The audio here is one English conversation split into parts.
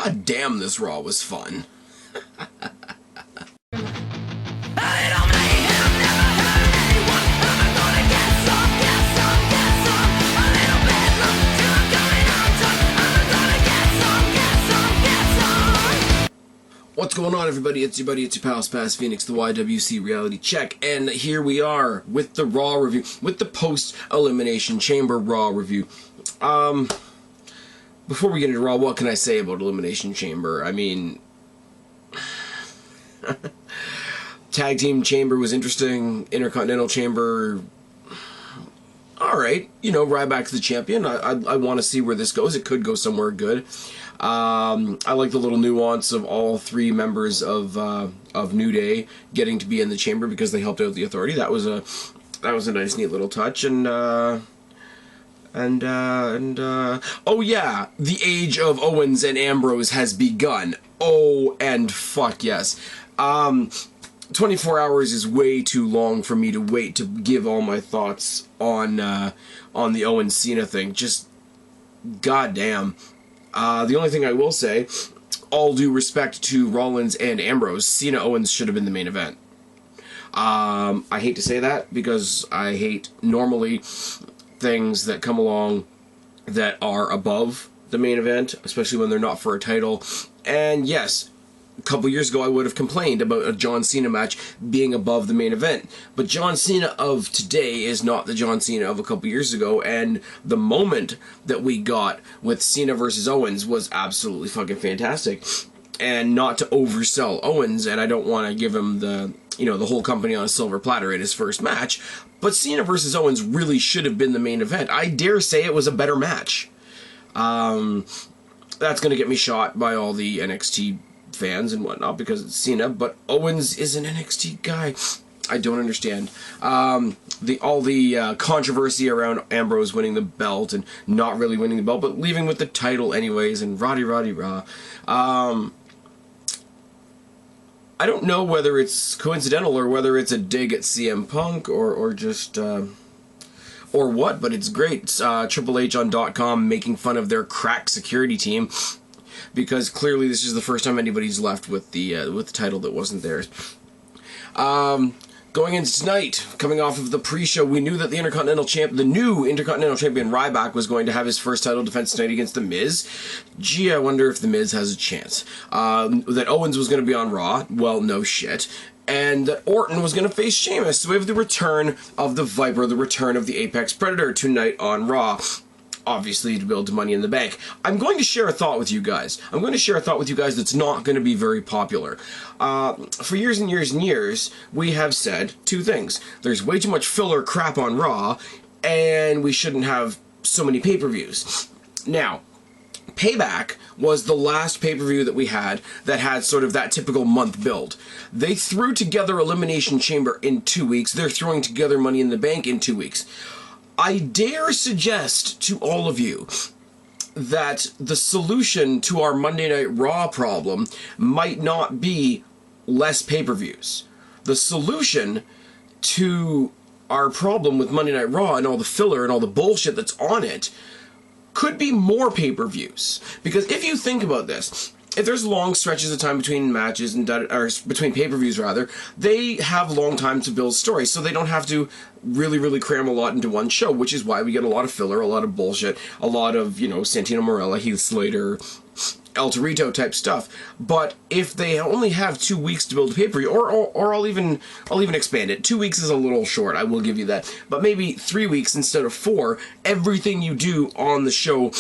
God damn, this Raw was fun. What's going on, everybody? It's your buddy, it's your pal, Spaz Phoenix, the YWC Reality Check, and here we are with the Raw review, with the post-Elimination Chamber Raw review. Before we get into Raw, what can I say about Elimination Chamber? I mean, Tag Team Chamber was interesting, Intercontinental Chamber, alright, you know, Ryback's the champion. I want to see where this goes. It could go somewhere good. I like the little nuance of all three members of New Day getting to be in the chamber because they helped out the Authority. That was a nice, neat little touch. And oh yeah, the age of Owens and Ambrose has begun. Oh, and fuck yes. 24 hours is way too long for me to wait to give all my thoughts on the Owens-Cena thing. Just goddamn. The only thing I will say, all due respect to Rollins and Ambrose, Cena Owens should have been the main event. I hate to say that because I hate normally things that come along that are above the main event, especially when they're not for a title. And yes, a couple years ago I would have complained about a John Cena match being above the main event. But John Cena of today is not the John Cena of a couple years ago, and the moment that we got with Cena versus Owens was absolutely fucking fantastic. And not to oversell Owens, and I don't want to give him the whole company on a silver platter in his first match, but Cena versus Owens really should have been the main event. I dare say it was a better match. That's going to get me shot by all the NXT fans and whatnot because it's Cena, but Owens is an NXT guy. I don't understand. All the controversy around Ambrose winning the belt and not really winning the belt, but leaving with the title anyways, and rah. I don't know whether it's coincidental or whether it's a dig at CM Punk or just or what, but it's great. Triple H on .com making fun of their crack security team, because clearly this is the first time anybody's left with the title that wasn't theirs. Going into tonight, coming off of the pre-show, we knew that the new Intercontinental Champion Ryback was going to have his first title defense tonight against The Miz. Gee, I wonder if The Miz has a chance. That Owens was going to be on Raw. Well, no shit. And that Orton was going to face Sheamus. So we have the return of the Viper, the return of the Apex Predator tonight on Raw. Obviously, to build Money in the Bank. I'm going to share a thought with you guys. I'm going to share a thought with you guys that's not going to be very popular. For years and years and years, we have said two things. There's way too much filler crap on Raw, and we shouldn't have so many pay-per-views. Now, Payback was the last pay-per-view that we had that had sort of that typical month build. They threw together Elimination Chamber in 2 weeks. They're throwing together Money in the Bank in 2 weeks. I dare suggest to all of you that the solution to our Monday Night Raw problem might not be less pay-per-views. The solution to our problem with Monday Night Raw and all the filler and all the bullshit that's on it could be more pay-per-views. Because if you think about this, if there's long stretches of time between matches or between pay-per-views rather, they have long time to build stories, so they don't have to really cram a lot into one show, which is why we get a lot of filler, a lot of bullshit, a lot of, Santino Marella, Heath Slater, El Torito type stuff. But if they only have 2 weeks to build a pay-per-view, or I'll even expand it. 2 weeks is a little short, I will give you that. But maybe 3 weeks instead of 4, everything you do on the show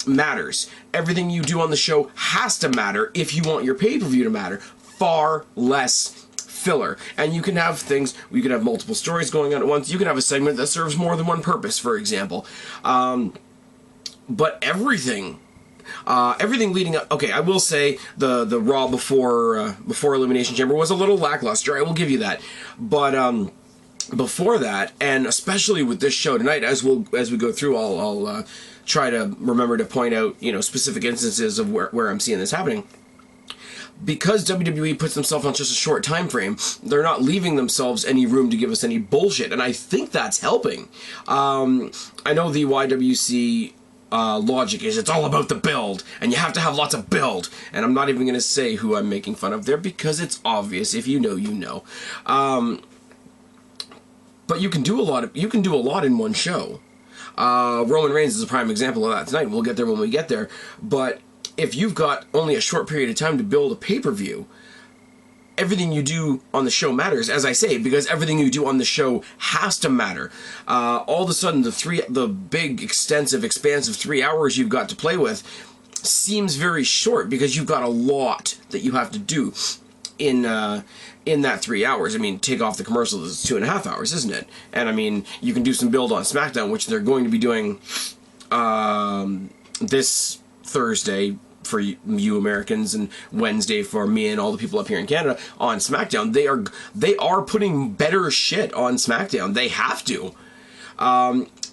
matters. Everything you do on the show has to matter if you want your pay-per-view to matter. Far less filler. And you can have things, you can have multiple stories going on at once. You can have a segment that serves more than one purpose, for example. But everything leading up, okay, I will say the Raw before Elimination Chamber was a little lackluster, I will give you that. But before that, and especially with this show tonight, as we go through, I'll try to remember to point out, specific instances of where I'm seeing this happening. Because WWE puts themselves on just a short time frame, they're not leaving themselves any room to give us any bullshit, and I think that's helping. I know the YWC logic is it's all about the build, and you have to have lots of build. And I'm not even going to say who I'm making fun of there because it's obvious. If you know, you know. But you can do a lot. You can do a lot in one show. Roman Reigns is a prime example of that tonight. We'll get there when we get there. But if you've got only a short period of time to build a pay-per-view, everything you do on the show matters, as I say, because everything you do on the show has to matter. All of a sudden, the big, extensive, expansive 3 hours you've got to play with seems very short because you've got a lot that you have to do in that 3 hours. I mean, take off the commercials, it's 2.5 hours, isn't it? And I mean, you can do some build on SmackDown, which they're going to be doing this Thursday for you Americans and Wednesday for me and all the people up here in Canada on SmackDown. They are putting better shit on SmackDown. They have to.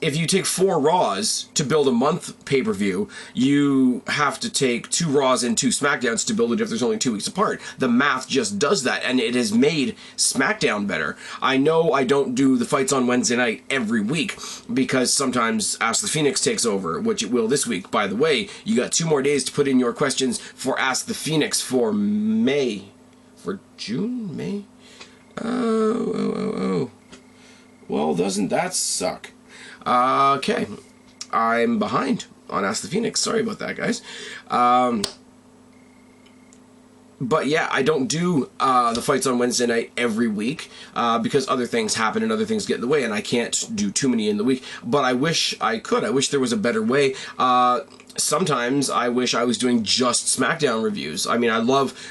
If you take 4 Raws to build a month pay-per-view, you have to take 2 Raws and 2 SmackDowns to build it if there's only 2 weeks apart. The math just does that, and it has made SmackDown better. I know I don't do the fights on Wednesday night every week, because sometimes Ask the Phoenix takes over, which it will this week. By the way, you got 2 more days to put in your questions for Ask the Phoenix for May. For June? May? Oh. Well, doesn't that suck? Okay. I'm behind on Ask the Phoenix. Sorry about that, guys. But yeah, I don't do the fights on Wednesday night every week because other things happen and other things get in the way, and I can't do too many in the week. But I wish I could. I wish there was a better way. Sometimes I wish I was doing just SmackDown reviews. I mean,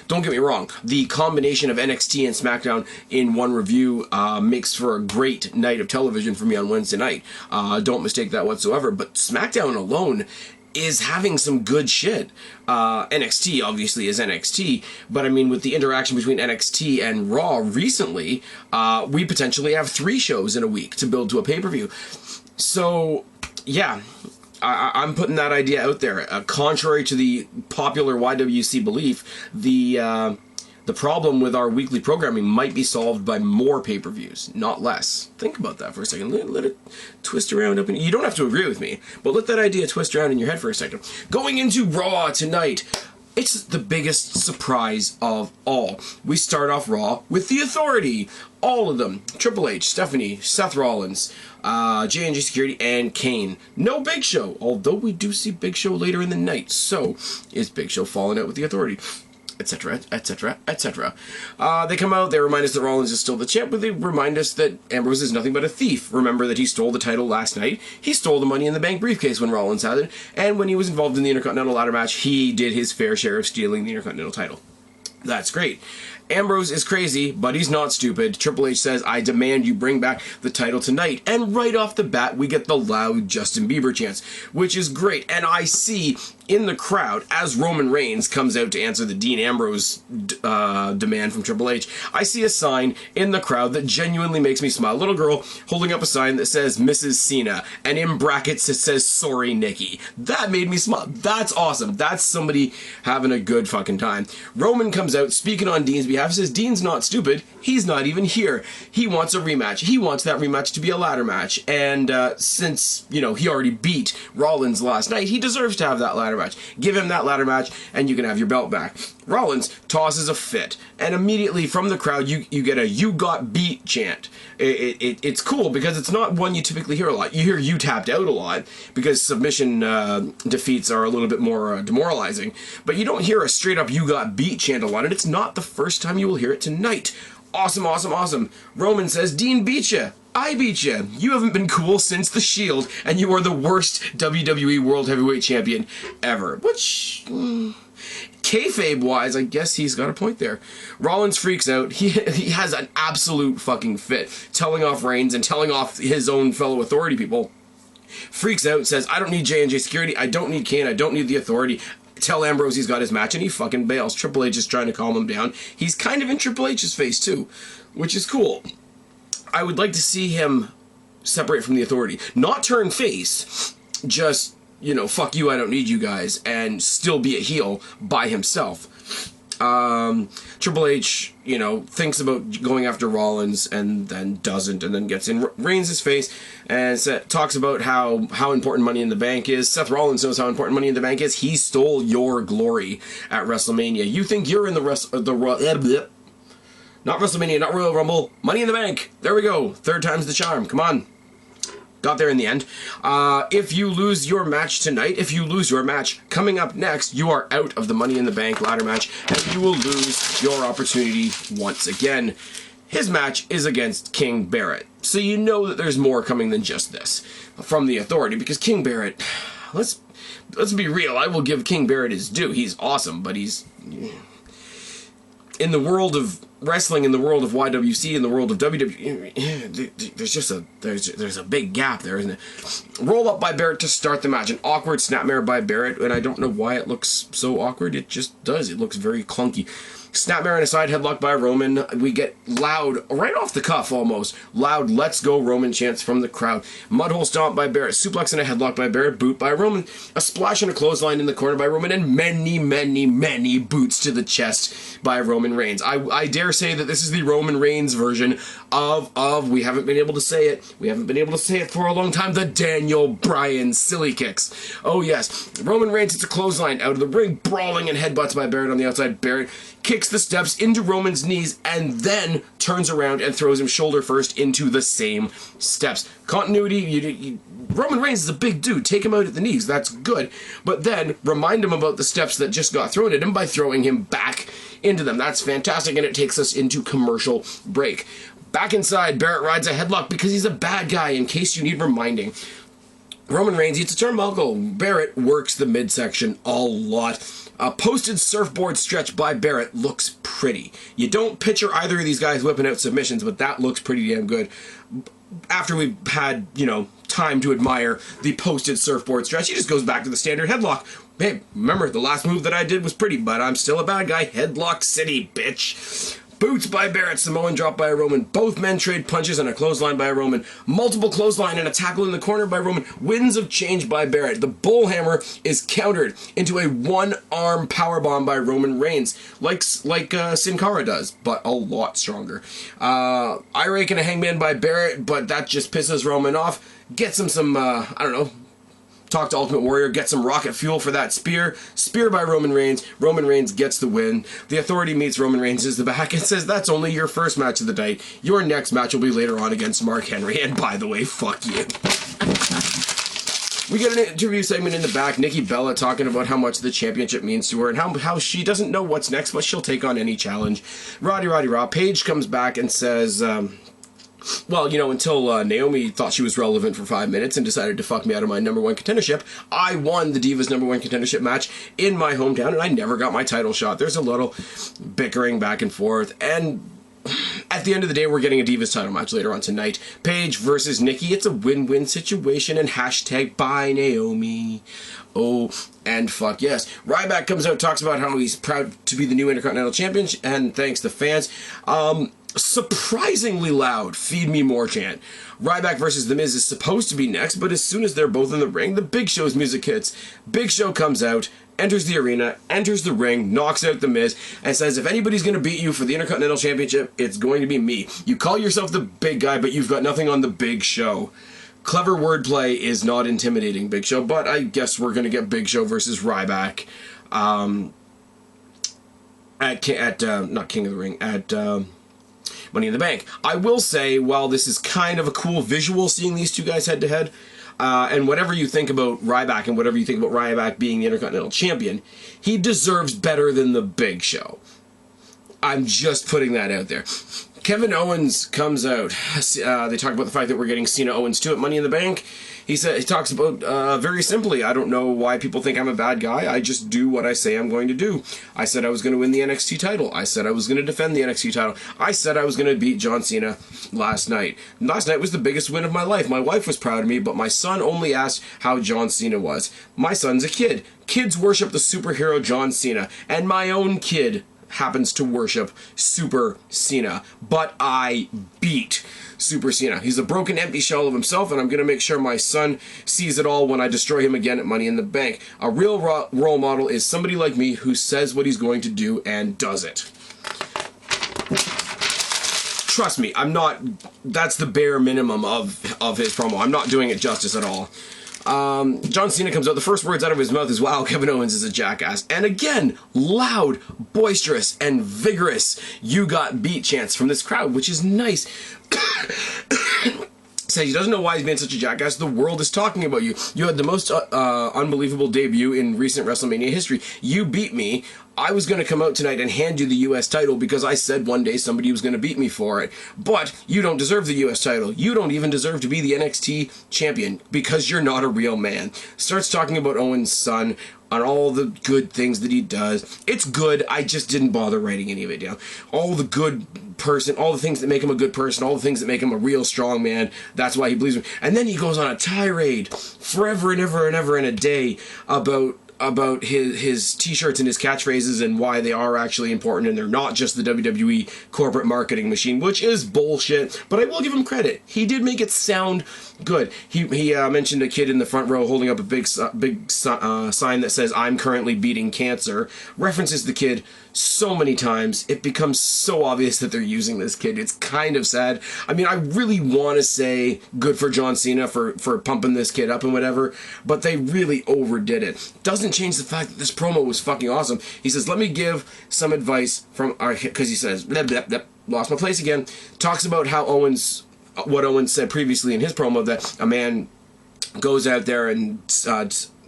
don't get me wrong, the combination of NXT and SmackDown in one review makes for a great night of television for me on Wednesday night. Don't mistake that whatsoever. But SmackDown alone is having some good shit. NXT obviously is NXT, but I mean, with the interaction between NXT and Raw recently, we potentially have 3 shows in a week to build to a pay-per-view. So, yeah, I'm putting that idea out there. Contrary to the popular YWC belief, the problem with our weekly programming might be solved by more pay-per-views, not less. Think about that for a second. Let it twist around up. You don't have to agree with me, but let that idea twist around in your head for a second. Going into Raw tonight, it's the biggest surprise of all. We start off Raw with The Authority. All of them. Triple H, Stephanie, Seth Rollins, J&J Security, and Kane. No Big Show, although we do see Big Show later in the night. So, is Big Show falling out with The Authority? Etc., etc., etc. They come out, they remind us that Rollins is still the champ, but they remind us that Ambrose is nothing but a thief. Remember that he stole the title last night. He stole the Money in the Bank briefcase when Rollins had it, and when he was involved in the Intercontinental ladder match, he did his fair share of stealing the Intercontinental title. That's great. Ambrose is crazy, but he's not stupid. Triple H says, I demand you bring back the title tonight. And right off the bat, we get the loud Justin Bieber chants, which is great. And I see in the crowd, as Roman Reigns comes out to answer the Dean Ambrose demand from Triple H, I see a sign in the crowd that genuinely makes me smile. A little girl holding up a sign that says Mrs. Cena, and in brackets it says, sorry, Nikki. That made me smile. That's awesome. That's somebody having a good fucking time. Roman comes out speaking on Dean's behalf, says Dean's not stupid. He's not even here. He wants a rematch. He wants that rematch to be a ladder match. And since, he already beat Rollins last night, he deserves to have that ladder match. Give him that ladder match, and you can have your belt back. Rollins tosses a fit, and immediately from the crowd, you get a "you got beat" chant. It's cool because it's not one you typically hear a lot. You hear "you tapped out" a lot because submission defeats are a little bit more demoralizing, but you don't hear a straight up "you got beat" chant a lot, and it's not the first time you will hear it tonight. Awesome, awesome, awesome. Roman says, Dean beat ya. I beat ya. You haven't been cool since the Shield, and you are the worst WWE World Heavyweight Champion ever. Which, kayfabe-wise, I guess he's got a point there. Rollins freaks out. He has an absolute fucking fit, telling off Reigns and telling off his own fellow Authority people. Freaks out, says, I don't need J&J Security, I don't need Kane, I don't need the Authority. Tell Ambrose he's got his match, and he fucking bails. Triple H is trying to calm him down. He's kind of in Triple H's face, too, which is cool. I would like to see him separate from the Authority. Not turn face, just, fuck you, I don't need you guys, and still be a heel by himself. Triple H, thinks about going after Rollins and then doesn't, and then gets in Reigns' face and talks about how important Money in the Bank is. Seth Rollins knows how important Money in the Bank is. He stole your glory at WrestleMania. You think you're in not WrestleMania, not Royal Rumble, Money in the Bank. There we go. Third time's the charm. Come on. Got there in the end. If you lose your match tonight, if you lose your match coming up next, you are out of the Money in the Bank ladder match, and you will lose your opportunity once again. His match is against King Barrett, so you know that there's more coming than just this from the Authority, because King Barrett, let's be real, I will give King Barrett his due. He's awesome, but he's... in the world of wrestling, in the world of YWC, in the world of WWE, there's a big gap there, isn't it? Roll up by Barrett to start the match. An awkward snapmare by Barrett, and I don't know why it looks so awkward. It just does. It looks very clunky. Snapmare and a side headlock by Roman. We get loud, right off the cuff almost, loud "Let's go Roman" chants from the crowd. Mudhole stomp by Barrett. Suplex and a headlock by Barrett. Boot by Roman. A splash and a clothesline in the corner by Roman. And many, many, many boots to the chest by Roman Reigns. I dare say that this is the Roman Reigns version of we haven't been able to say it. We haven't been able to say it for a long time. The Daniel Bryan silly kicks. Oh yes. Roman Reigns hits a clothesline out of the ring. Brawling and headbutts by Barrett on the outside. Barrett kicks the steps into Roman's knees and then turns around and throws him shoulder first into the same steps. Continuity, Roman Reigns is a big dude. Take him out at the knees. That's good. But then remind him about the steps that just got thrown at him by throwing him back into them. That's fantastic, and it takes us into commercial break. Back inside, Barrett rides a headlock because he's a bad guy, in case you need reminding. Roman Reigns eats a turnbuckle. Barrett works the midsection a lot. A posted surfboard stretch by Barrett looks pretty. You don't picture either of these guys whipping out submissions, but that looks pretty damn good. After we've had, time to admire the posted surfboard stretch, he just goes back to the standard headlock. Hey, remember, the last move that I did was pretty, but I'm still a bad guy. Headlock City, bitch. Boots by Barrett, Samoan drop by Roman. Both men trade punches and a clothesline by Roman. Multiple clothesline and a tackle in the corner by Roman. Winds of change by Barrett. The bullhammer is countered into a one-arm powerbomb by Roman Reigns, like Sin Cara does, but a lot stronger. Eye rake and a hangman by Barrett, but that just pisses Roman off. Gets him some, talk to Ultimate Warrior, get some rocket fuel for that spear. Spear by Roman Reigns. Roman Reigns gets the win. The Authority meets Roman Reigns in the back and says, that's only your first match of the night. Your next match will be later on against Mark Henry. And by the way, fuck you. We get an interview segment in the back. Nikki Bella talking about how much the championship means to her and how she doesn't know what's next, but she'll take on any challenge. Roddy Raw. Paige comes back and says... until Naomi thought she was relevant for 5 minutes and decided to fuck me out of my number one contendership, I won the Divas number one contendership match in my hometown, and I never got my title shot. There's a little bickering back and forth, and at the end of the day, we're getting a Divas title match later on tonight. Paige versus Nikki. It's a win-win situation, and hashtag bye Naomi. Oh, and fuck yes. Ryback comes out, talks about how he's proud to be the new Intercontinental Champion, and thanks to fans. Surprisingly loud Feed Me More chant. Ryback versus The Miz is supposed to be next, but as soon as they're both in the ring, the Big Show's music hits. Big Show comes out, enters the arena, enters the ring, knocks out The Miz, and says, if anybody's going to beat you for the Intercontinental Championship, it's going to be me. You call yourself the big guy, but you've got nothing on the Big Show. Clever wordplay is not intimidating, Big Show, but I guess we're going to get Big Show versus Ryback not King of the Ring, at Money in the Bank. I will say, while this is kind of a cool visual seeing these two guys head to head, and whatever you think about Ryback and whatever you think about Ryback being the Intercontinental Champion, he deserves better than the Big Show. I'm just putting that out there. Kevin Owens comes out. They talk about the fact that we're getting Cena Owens 2 at Money in the Bank. He talks about, very simply, I don't know why people think I'm a bad guy. I just do what I say I'm going to do. I said I was going to win the NXT title. I said I was going to defend the NXT title. I said I was going to beat John Cena last night. Last night was the biggest win of my life. My wife was proud of me, but my son only asked how John Cena was. My son's a kid. Kids worship the superhero John Cena. And my own kid happens to worship Super Cena. But I beat Super Cena. He's a broken, empty shell of himself, and I'm going to make sure my son sees it all when I destroy him again at Money in the Bank. A real role model is somebody like me who says what he's going to do and does it. Trust me, I'm not... That's the bare minimum of his promo. I'm not doing it justice at all. John Cena comes out. The first words out of his mouth is, wow, Kevin Owens is a jackass. And again, loud, boisterous, and vigorous "you got beat" chants from this crowd, which is nice. Says he doesn't know why he's being such a jackass. The world is talking about you. You had the most unbelievable debut in recent WrestleMania history. You beat me. I was going to come out tonight and hand you the U.S. title because I said one day somebody was going to beat me for it. But you don't deserve the U.S. title. You don't even deserve to be the NXT champion because you're not a real man. Starts talking about Owens' son on all the good things that he does. It's good. I just didn't bother writing any of it down. All the good person, all the things that make him a good person, all the things that make him a real strong man. That's why he believes me. And then he goes on a tirade forever and ever and ever and a day about his t-shirts and his catchphrases and why they are actually important and they're not just the WWE corporate marketing machine, which is bullshit, but I will give him credit. He did make it sound good. He mentioned a kid in the front row holding up a big sign that says, "I'm currently beating cancer." References the kid so many times, it becomes so obvious that they're using this kid. It's kind of sad. I mean, I really want to say good for John Cena for pumping this kid up and whatever, but they really overdid it. Doesn't change the fact that this promo was fucking awesome. He says, let me give some advice from our... Because he says, bleh, bleh, bleh, lost my place again. Talks about how what Owens said previously in his promo, that a man goes out there and...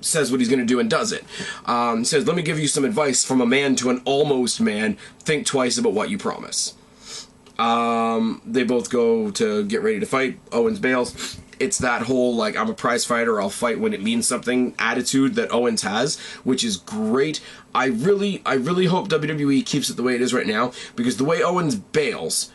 says what he's going to do and does it. Says, let me give you some advice from a man to an almost man. Think twice about what you promise. They both go to get ready to fight. Owens bails. It's that whole, like, I'm a prize fighter, I'll fight when it means something attitude that Owens has, which is great. I really hope WWE keeps it the way it is right now, because the way Owens bails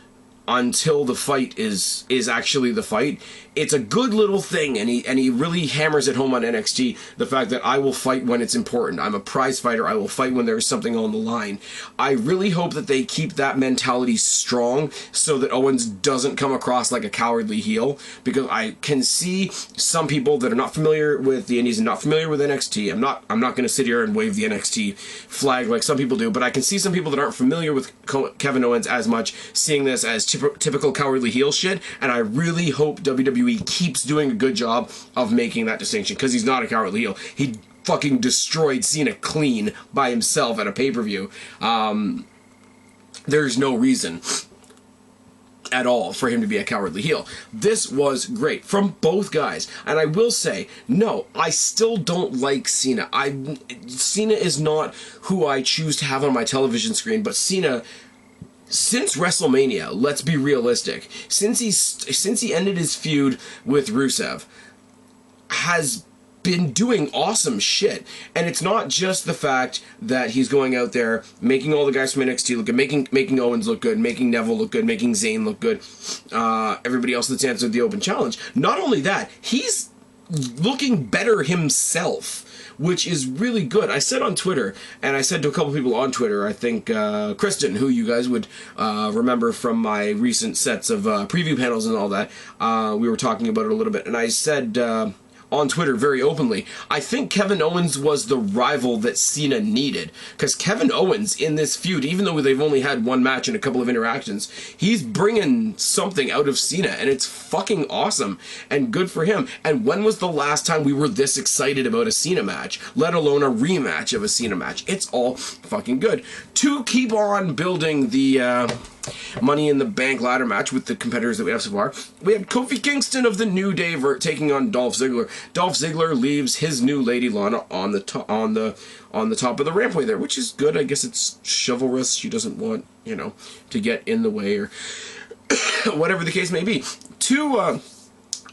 until the fight is actually the fight, it's a good little thing, and he really hammers it home on NXT, the fact that I will fight when it's important. I'm a prize fighter. I will fight when there's something on the line. I really hope that they keep that mentality strong so that Owens doesn't come across like a cowardly heel, because I can see some people that are not familiar with the Indies and not familiar with NXT. I'm not going to sit here and wave the NXT flag like some people do, but I can see some people that aren't familiar with Kevin Owens as much seeing this as typical cowardly heel shit, and I really hope WWE keeps doing a good job of making that distinction, because he's not a cowardly heel. He fucking destroyed Cena clean by himself at a pay-per-view. There's no reason at all for him to be a cowardly heel. This was great from both guys, and I will say, no, I still don't like Cena. Cena is not who I choose to have on my television screen, but Cena, since WrestleMania, let's be realistic, since he ended his feud with Rusev, has been doing awesome shit. And it's not just the fact that he's going out there making all the guys from NXT look good, making Owens look good, making Neville look good, making Zayn look good, everybody else that's answered the open challenge. Not only that, he's looking better himself, which is really good. I said on Twitter, and I said to a couple people on Twitter, I think Kristen, who you guys would remember from my recent sets of preview panels and all that, we were talking about it a little bit, and I said on Twitter very openly, I think Kevin Owens was the rival that Cena needed, because Kevin Owens in this feud, even though they've only had one match and a couple of interactions, he's bringing something out of Cena, and it's fucking awesome and good for him. And when was the last time we were this excited about a Cena match, let alone a rematch of a Cena match? It's all fucking good. To keep on building the Money in the Bank ladder match with the competitors that we have so far, we had Kofi Kingston of the New Day taking on Dolph Ziggler. Dolph Ziggler leaves his new lady Lana on the top of the rampway there, which is good. I guess it's chivalrous. She doesn't want, to get in the way or whatever the case may be. To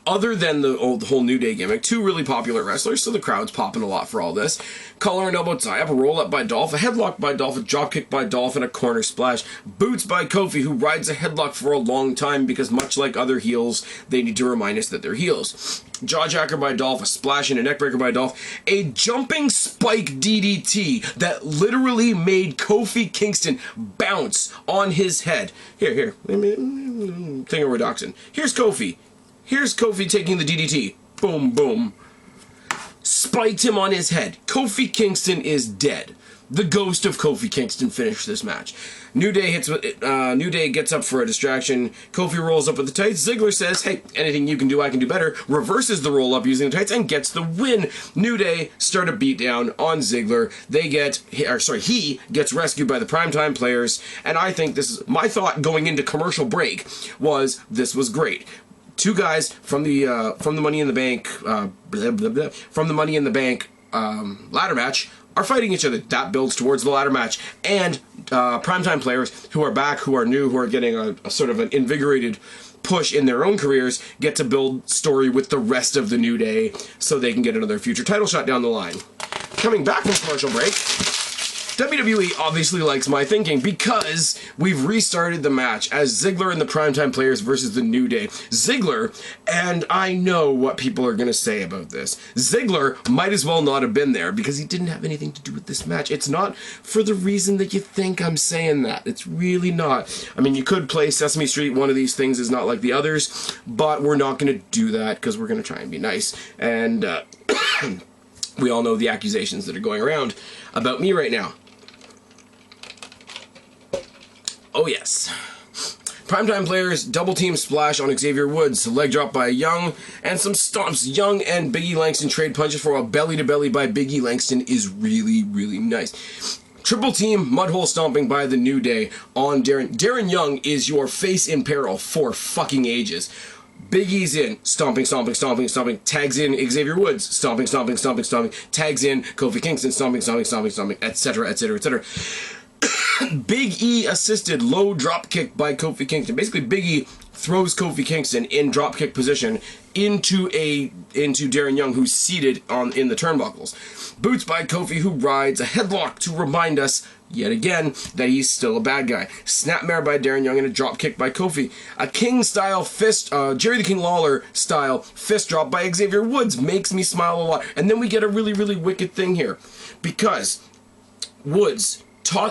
Other than the whole New Day gimmick, two really popular wrestlers, so the crowd's popping a lot for all this. Collar and elbow tie-up, a roll-up by Dolph, a headlock by Dolph, a dropkick by Dolph, and a corner splash. Boots by Kofi, who rides a headlock for a long time because much like other heels, they need to remind us that they're heels. Jawjacker by Dolph, a splash and a neckbreaker by Dolph, a jumping spike DDT that literally made Kofi Kingston bounce on his head. Here, thing of redoxin. Here's Kofi. Here's Kofi taking the DDT. Boom, boom. Spiked him on his head. Kofi Kingston is dead. The ghost of Kofi Kingston finished this match. New Day gets up for a distraction. Kofi rolls up with the tights. Ziggler says, hey, anything you can do, I can do better. Reverses the roll up using the tights and gets the win. New Day start a beatdown on Ziggler. He gets rescued by the Primetime Players. And I think this is my thought going into commercial break was this was great. Two guys from the Money in the Bank ladder match are fighting each other. That builds towards the ladder match. And Primetime Players who are back, who are new, who are getting a sort of an invigorated push in their own careers, get to build story with the rest of the New Day so they can get another future title shot down the line. Coming back from commercial break, WWE obviously likes my thinking because we've restarted the match as Ziggler and the Primetime Players versus the New Day. Ziggler, and I know what people are going to say about this, Ziggler might as well not have been there because he didn't have anything to do with this match. It's not for the reason that you think I'm saying that. It's really not. I mean, you could play Sesame Street, one of these things is not like the others, but we're not going to do that because we're going to try and be nice. And we all know the accusations that are going around about me right now. Oh yes. Primetime Players double team splash on Xavier Woods, leg drop by Young, and some stomps. Young and Big E Langston trade punches for a belly to belly by Big E Langston is really, really nice. Triple team mudhole stomping by the New Day on Darren. Darren Young is your face in peril for fucking ages. Big E's in, stomping, tags in Xavier Woods, stomping, tags in Kofi Kingston, stomping, etc. Big E assisted low drop kick by Kofi Kingston. Basically, Big E throws Kofi Kingston in drop kick position into Darren Young, who's seated in the turnbuckles. Boots by Kofi, who rides a headlock to remind us yet again that he's still a bad guy. Snapmare by Darren Young and a drop kick by Kofi. A King style fist, Jerry the King Lawler style fist drop by Xavier Woods makes me smile a lot. And then we get a really, really wicked thing here because Woods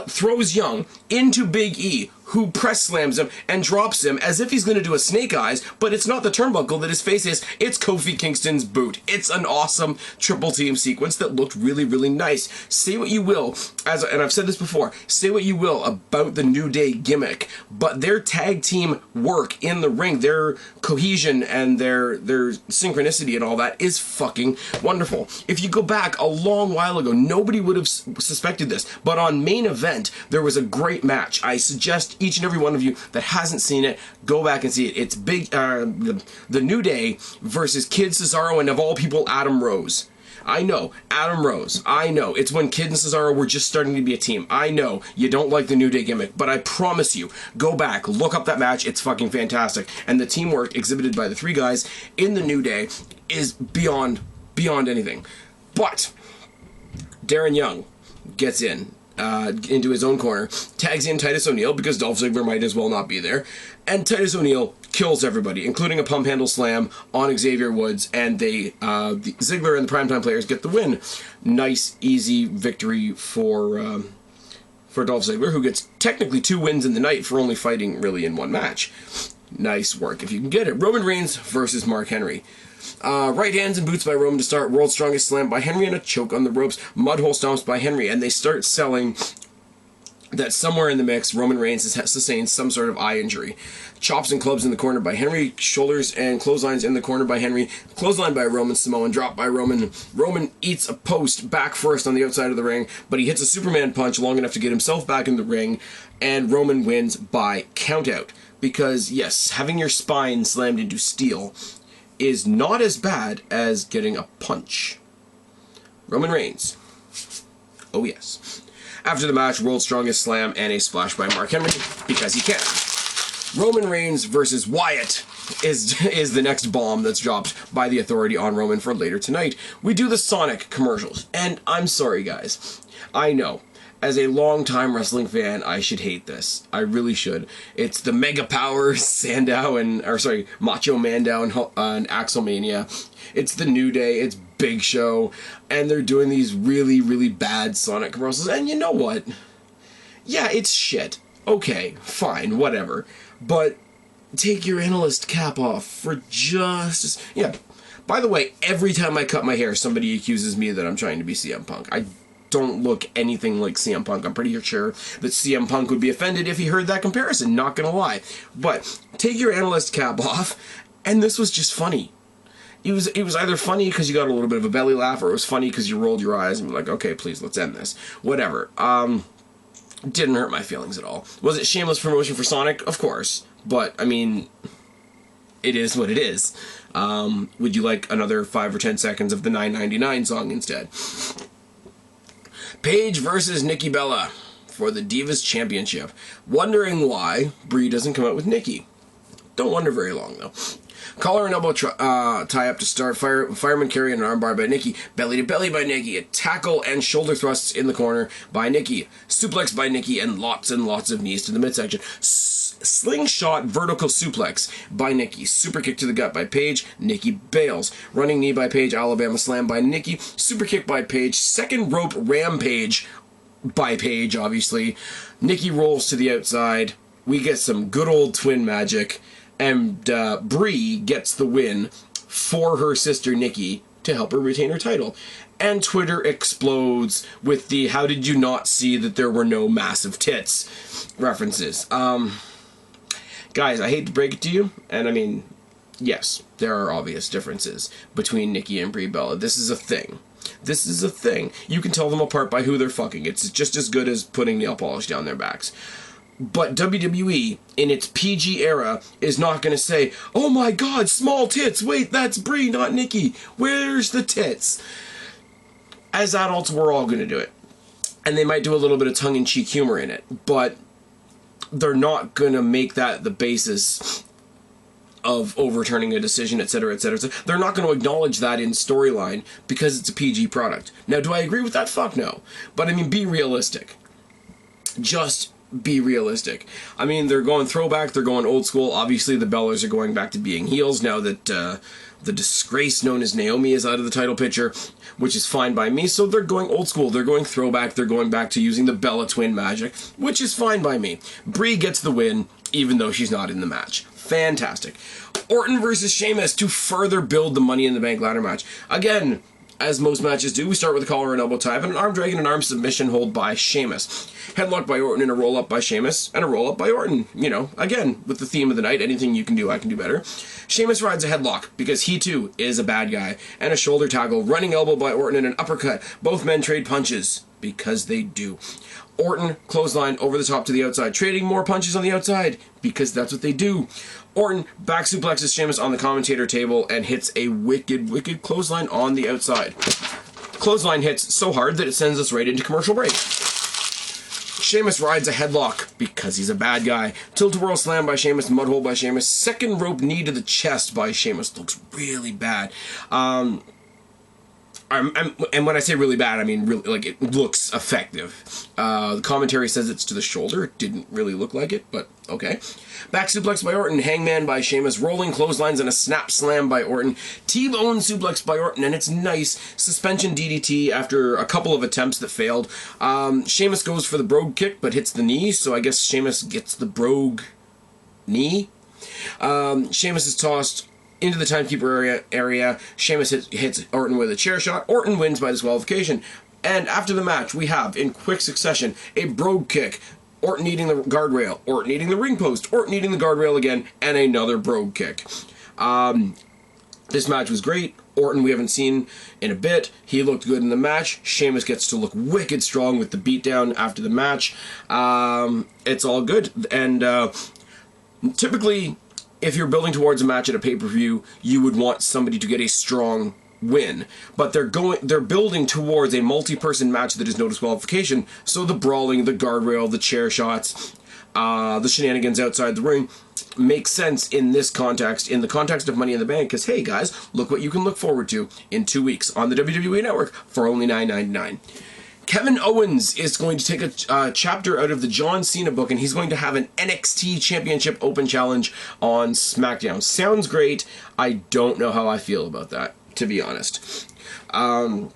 throws Young into Big E, who press slams him and drops him as if he's going to do a snake eyes, but it's not the turnbuckle that his face is, it's Kofi Kingston's boot. It's an awesome triple team sequence that looked really, really nice. Say what you will, and I've said this before, say what you will about the New Day gimmick, but their tag team work in the ring, their cohesion and their synchronicity and all that is fucking wonderful. If you go back a long while ago, nobody would have suspected this, but on Main Event, there was a great match. I suggest each and every one of you that hasn't seen it, go back and see it. It's the New Day versus Kid Cesaro and, of all people, Adam Rose. I know, Adam Rose. I know. It's when Kid and Cesaro were just starting to be a team. I know you don't like the New Day gimmick, but I promise you, go back, look up that match. It's fucking fantastic. And the teamwork exhibited by the three guys in the New Day is beyond anything. But Darren Young gets into his own corner, tags in Titus O'Neil because Dolph Ziggler might as well not be there, and Titus O'Neil kills everybody, including a pump handle slam on Xavier Woods, and Ziggler and the Primetime Players get the win. Nice, easy victory for Dolph Ziggler, who gets technically 2 wins in the night for only fighting really in one match. Nice work if you can get it. Roman Reigns versus Mark Henry. Right hands and boots by Roman to start. World's Strongest Slam by Henry and a choke on the ropes. Mudhole stomps by Henry, and they start selling that somewhere in the mix, Roman Reigns has sustained some sort of eye injury. Chops and clubs in the corner by Henry. Shoulders and clotheslines in the corner by Henry. Clothesline by Roman. Samoan drop by Roman. Roman eats a post back first on the outside of the ring, but he hits a Superman punch long enough to get himself back in the ring, and Roman wins by countout. Because, yes, having your spine slammed into steel is not as bad as getting a punch. Roman Reigns. Oh yes. After the match, World's Strongest Slam and a splash by Mark Henry, because he can. Roman Reigns versus Wyatt is the next bomb that's dropped by the Authority on Roman for later tonight. We do the Sonic commercials, and I'm sorry, guys. I know. As a long-time wrestling fan, I should hate this. I really should. It's the Mega Powers, Macho Mandow and Axelmania. It's the New Day, it's Big Show, and they're doing these really, really bad Sonic commercials. And you know what? Yeah, it's shit. Okay, fine, whatever. But take your analyst cap off for just... Yeah, by the way, every time I cut my hair, somebody accuses me that I'm trying to be CM Punk. I don't look anything like CM Punk. I'm pretty sure that CM Punk would be offended if he heard that comparison, not gonna lie. But take your analyst cap off, and this was just funny. It was either funny because you got a little bit of a belly laugh, or it was funny because you rolled your eyes and were like, okay, please, let's end this. Whatever. Didn't hurt my feelings at all. Was it shameless promotion for Sonic? Of course. But, I mean, it is what it is. Would you like another 5 or 10 seconds of the $9.99 song instead? Paige versus Nikki Bella for the Divas Championship. Wondering why Brie doesn't come out with Nikki. Don't wonder very long, though. Collar and elbow tie-up to start. Fireman carry and an armbar by Nikki. Belly to belly by Nikki. A tackle and shoulder thrusts in the corner by Nikki. Suplex by Nikki and lots of knees to the midsection. Slingshot vertical suplex by Nikki. Super kick to the gut by Paige. Nikki bails. Running knee by Paige. Alabama slam by Nikki. Super kick by Paige. Second rope rampage by Paige, obviously. Nikki rolls to the outside. We get some good old twin magic. And Brie gets the win for her sister Nikki to help her retain her title. And Twitter explodes with the "how did you not see that there were no massive tits" references. Guys, I hate to break it to you, and I mean, yes, there are obvious differences between Nikki and Brie Bella. This is a thing. This is a thing. You can tell them apart by who they're fucking. It's just as good as putting nail polish down their backs. But WWE, in its PG era, is not going to say, "Oh my god, small tits, wait, that's Brie, not Nikki. Where's the tits?" As adults, we're all going to do it. And they might do a little bit of tongue-in-cheek humor in it, but they're not going to make that the basis of overturning a decision, etc., etc., etc. They're not going to acknowledge that in storyline because it's a PG product. Now, do I agree with that? Fuck no. But, I mean, be realistic. Just be realistic. I mean, they're going throwback, they're going old school. Obviously, the Bellas are going back to being heels now that the disgrace known as Naomi is out of the title picture, which is fine by me. So they're going old school, they're going throwback, they're going back to using the Bella twin magic, which is fine by me. Brie gets the win, even though she's not in the match. Fantastic. Orton versus Sheamus to further build the Money in the Bank ladder match. Again, as most matches do, we start with a collar and elbow tie, and an arm drag and an arm submission hold by Sheamus. Headlock by Orton and a roll-up by Sheamus, and a roll-up by Orton. You know, again, with the theme of the night, anything you can do, I can do better. Sheamus rides a headlock, because he too is a bad guy, and a shoulder tackle, running elbow by Orton and an uppercut. Both men trade punches, because they do. Orton, clothesline over the top to the outside, trading more punches on the outside, because that's what they do. Orton back suplexes Sheamus on the commentator table and hits a wicked, wicked clothesline on the outside. Clothesline hits so hard that it sends us right into commercial break. Sheamus rides a headlock because he's a bad guy. Tilt-a-whirl slam by Sheamus, mudhole by Sheamus, second rope knee to the chest by Sheamus. Looks really bad. And when I say really bad, I mean really, like, it looks effective. The commentary says it's to the shoulder. It didn't really look like it, but okay. Back suplex by Orton, hangman by Sheamus, rolling clotheslines and a snap slam by Orton, T-bone suplex by Orton, and it's nice. Suspension DDT after a couple of attempts that failed. Sheamus goes for the brogue kick, but hits the knee, so I guess Sheamus gets the brogue knee. Sheamus is tossed into the timekeeper area. Sheamus hits Orton with a chair shot. Orton wins by disqualification. And after the match, we have, in quick succession, a brogue kick. Orton eating the guardrail. Orton eating the ring post. Orton eating the guardrail again. And another brogue kick. This match was great. Orton we haven't seen in a bit. He looked good in the match. Sheamus gets to look wicked strong with the beatdown after the match. It's all good. And typically, if you're building towards a match at a pay-per-view, you would want somebody to get a strong win. But they're building towards a multi-person match that is no disqualification, so the brawling, the guardrail, the chair shots, the shenanigans outside the ring makes sense in this context, in the context of Money in the Bank, because, hey, guys, look what you can look forward to in 2 weeks on the WWE Network for only $9.99. Kevin Owens is going to take a chapter out of the John Cena book, and he's going to have an NXT Championship Open Challenge on SmackDown. Sounds great. I don't know how I feel about that, to be honest. Bo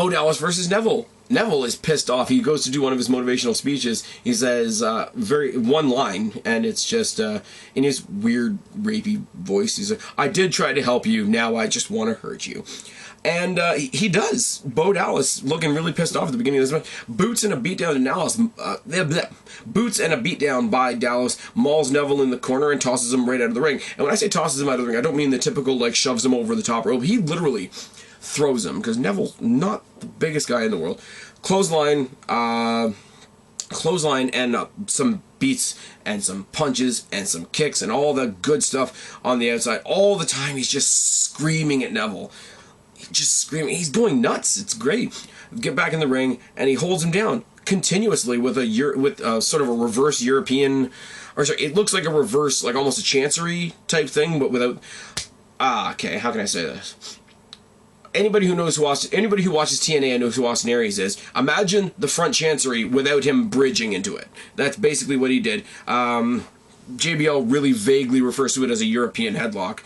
Dallas versus Neville. Neville is pissed off. He goes to do one of his motivational speeches. He says one line, and it's just in his weird rapey voice. He's like, "I did try to help you. Now I just want to hurt you." And he does. Bo Dallas looking really pissed off at the beginning of this match. Boots and a beatdown to Dallas. Boots and a beatdown by Dallas mauls Neville in the corner and tosses him right out of the ring. And when I say tosses him out of the ring, I don't mean the typical like shoves him over the top rope. He literally throws him, because Neville's not the biggest guy in the world. Clothesline and some beats and some punches and some kicks and all the good stuff on the outside. All the time he's just screaming at Neville. Just screaming. He's going nuts. It's great. Get back in the ring, and he holds him down continuously with sort of a reverse European, or sorry, it looks like a reverse, like almost a chancery type thing, but without. Okay, how can I say this? Anybody who watches TNA and knows who Austin Aries is. Imagine the front chancery without him bridging into it. That's basically what he did. JBL really vaguely refers to it as a European headlock.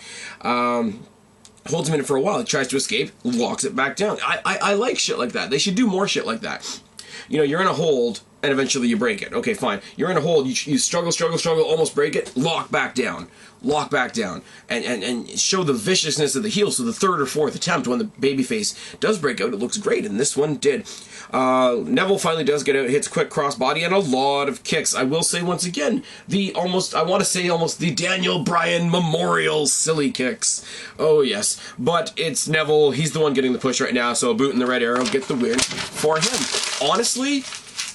Holds him in it for a while. He tries to escape, locks it back down. I like shit like that. They should do more shit like that. You know, you're in a hold, and eventually you break it. Okay, fine. You're in a hold, you struggle, almost break it, lock back down, and show the viciousness of the heel. So the third or fourth attempt, when the babyface does break out, it looks great, and this one did. Neville finally does get out, hits quick crossbody, and a lot of kicks. I will say once again, almost the Daniel Bryan memorial silly kicks. Oh yes, but it's Neville. He's the one getting the push right now, so a boot in the red arrow, get the win for him.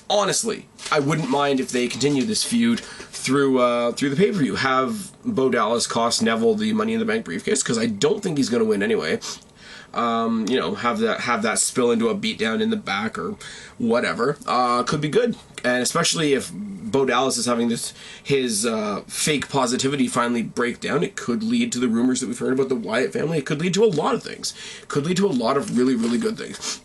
Honestly, I wouldn't mind if they continue this feud through the pay-per-view. Have Bo Dallas cost Neville the Money in the Bank briefcase, because I don't think he's going to win anyway. Have that spill into a beatdown in the back or whatever. Could be good, and especially if Bo Dallas is having his fake positivity finally break down, it could lead to the rumors that we've heard about the Wyatt family. It could lead to a lot of things. Could lead to a lot of really, really good things.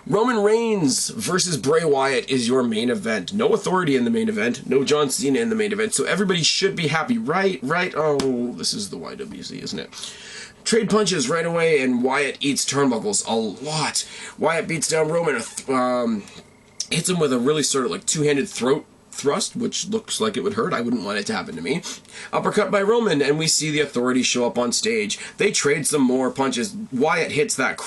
Roman Reigns versus Bray Wyatt is your main event. No Authority in the main event. No John Cena in the main event. So everybody should be happy, right? Oh, this is the YWC, isn't it? Trade punches right away, and Wyatt eats turnbuckles a lot. Wyatt beats down Roman, hits him with a really sort of like two-handed throat thrust, which looks like it would hurt. I wouldn't want it to happen to me. Uppercut by Roman, and we see the Authority show up on stage. They trade some more punches. Wyatt hits that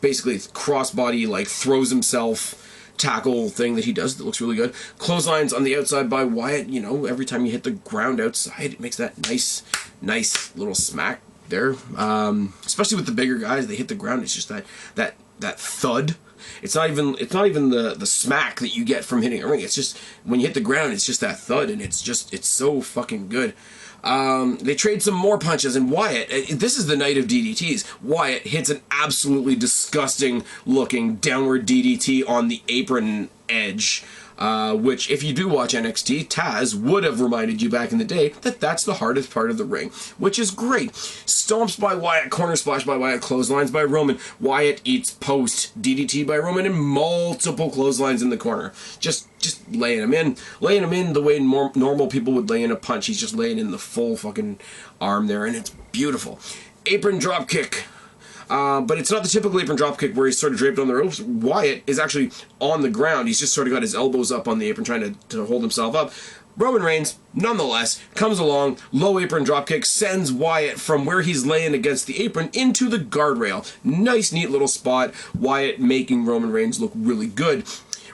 basically crossbody, like throws himself tackle thing that he does that looks really good. Clotheslines on the outside by Wyatt. You know, every time you hit the ground outside, it makes that nice little smack there. Especially with the bigger guys, they hit the ground. It's just that thud. It's not even the smack that you get from hitting a ring. It's just when you hit the ground, it's just that thud, and it's so fucking good. They trade some more punches, and Wyatt, this is the night of DDTs. Wyatt hits an absolutely disgusting looking downward DDT on the apron edge. Which, if you do watch NXT, Taz would have reminded you back in the day that that's the hardest part of the ring, which is great. Stomps by Wyatt, corner splash by Wyatt, clotheslines by Roman. Wyatt eats post, DDT by Roman, and multiple clotheslines in the corner. Just laying him in the way normal people would lay in a punch. He's just laying in the full fucking arm there, and it's beautiful. Apron drop kick. But it's not the typical apron dropkick where he's sort of draped on the ropes. Wyatt is actually on the ground. He's just sort of got his elbows up on the apron trying to hold himself up. Roman Reigns, nonetheless, comes along, low apron dropkick, sends Wyatt from where he's laying against the apron into the guardrail. Nice, neat little spot. Wyatt making Roman Reigns look really good.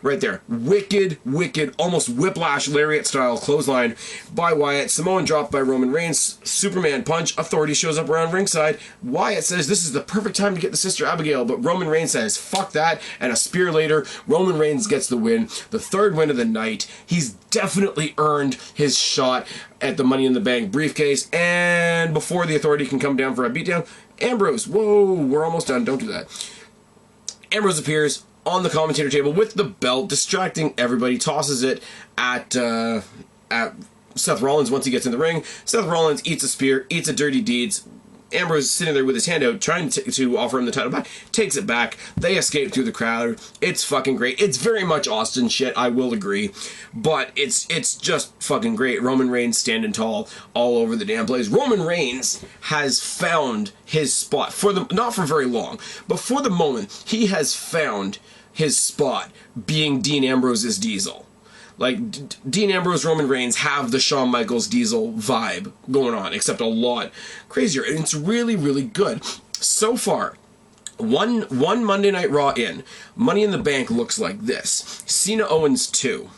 Right there. Wicked, almost whiplash lariat style clothesline by Wyatt. Samoan drop by Roman Reigns. Superman punch. Authority shows up around ringside. Wyatt says this is the perfect time to get the Sister Abigail, but Roman Reigns says fuck that, and a spear later, Roman Reigns gets the win. The third win of the night. He's definitely earned his shot at the Money in the Bank briefcase, and before the Authority can come down for a beatdown, Ambrose, whoa, we're almost done, don't do that. Ambrose appears on the commentator table with the belt, distracting everybody, tosses it at at Seth Rollins once he gets in the ring. Seth Rollins eats a spear, eats a dirty deeds. Ambrose is sitting there with his hand out, trying to offer him the title back. Takes it back. They escape through the crowd. It's fucking great. It's very much Austin shit, I will agree. But it's just fucking great. Roman Reigns standing tall all over the damn place. Roman Reigns has found his spot. Not for very long, but for the moment, he has found his spot being Dean Ambrose's Diesel. Like, Dean Ambrose, Roman Reigns have the Shawn Michaels Diesel vibe going on, except a lot crazier. And it's really, really good. So far, one Monday Night Raw in, Money in the Bank looks like this. Cena Owens 2.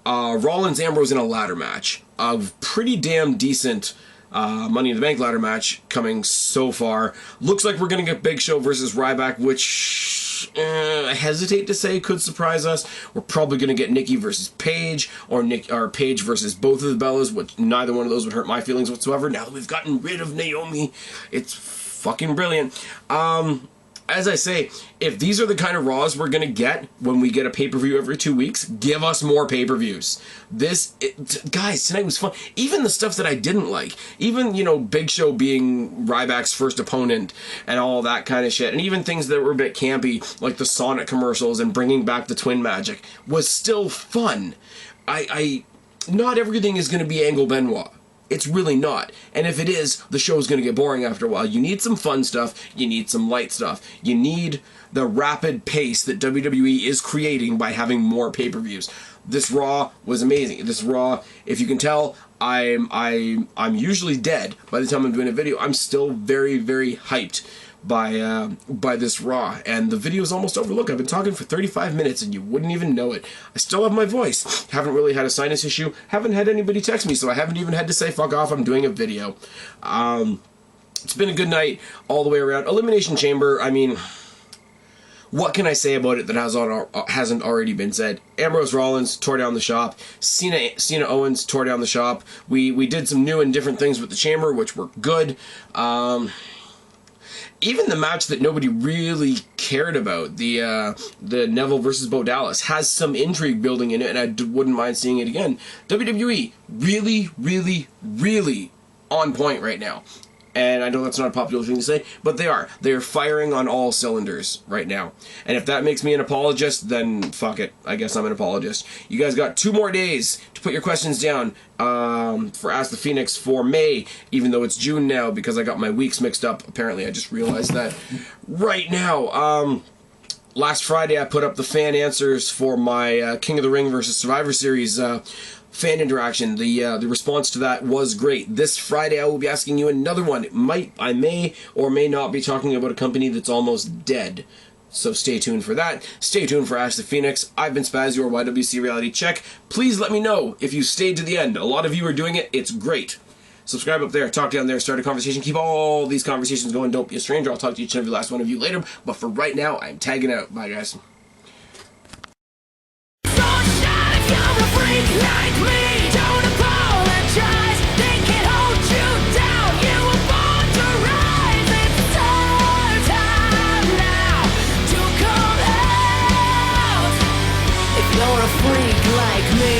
Rollins Ambrose in a ladder match. A pretty damn decent Money in the Bank ladder match coming so far. Looks like we're going to get Big Show versus Ryback, which I hesitate to say could surprise us. We're probably going to get Nikki versus Paige, or Paige versus both of the Bellas, which neither one of those would hurt my feelings whatsoever. Now that we've gotten rid of Naomi, it's fucking brilliant. As I say, if these are the kind of Raws we're going to get when we get a pay-per-view every 2 weeks, give us more pay-per-views. Guys, tonight was fun. Even the stuff that I didn't like, even, Big Show being Ryback's first opponent and all that kind of shit, and even things that were a bit campy, like the Sonic commercials and bringing back the Twin Magic, was still fun. Not everything is going to be Angle Benoit. It's really not. And if it is, the show's going to get boring after a while. You need some fun stuff. You need some light stuff. You need the rapid pace that WWE is creating by having more pay-per-views. This Raw was amazing. This Raw, if you can tell, I'm usually dead by the time I'm doing a video. I'm still very, very hyped by this Raw, and the video is almost over. Look, I've been talking for 35 minutes and you wouldn't even know it. I still have my voice. Haven't really had a sinus issue. Haven't had anybody text me, so I haven't even had to say fuck off, I'm doing a video. It's been a good night all the way around. Elimination Chamber, I mean, what can I say about it that hasn't already been said? Ambrose Rollins tore down the shop. Cena Owens tore down the shop. We did some new and different things with the Chamber, which were good. Even the match that nobody really cared about, the Neville versus Bo Dallas, has some intrigue building in it, and I wouldn't mind seeing it again. WWE, really, really, really on point right now. And I know that's not a popular thing to say, but they are. They are firing on all cylinders right now. And if that makes me an apologist, then fuck it. I guess I'm an apologist. You guys got 2 more days to put your questions down for Ask the Phoenix for May, even though it's June now because I got my weeks mixed up. Apparently, I just realized that right now. Last Friday, I put up the fan answers for my King of the Ring versus Survivor Series fan interaction. The response to that was great. This Friday I will be asking you another one. I may or may not be talking about a company that's almost dead. So stay tuned for that. Stay tuned for Ask the Phoenix. I've been Spaz, your YWC Reality Check. Please let me know if you stayed to the end. A lot of you are doing it. It's great. Subscribe up there, talk down there, start a conversation. Keep all these conversations going. Don't be a stranger. I'll talk to each and every last one of you later. But for right now, I'm tagging out. Bye, guys. Like me, don't apologize. They can hold you down. You were born to rise. It's our time now to come out. If you're a freak like me.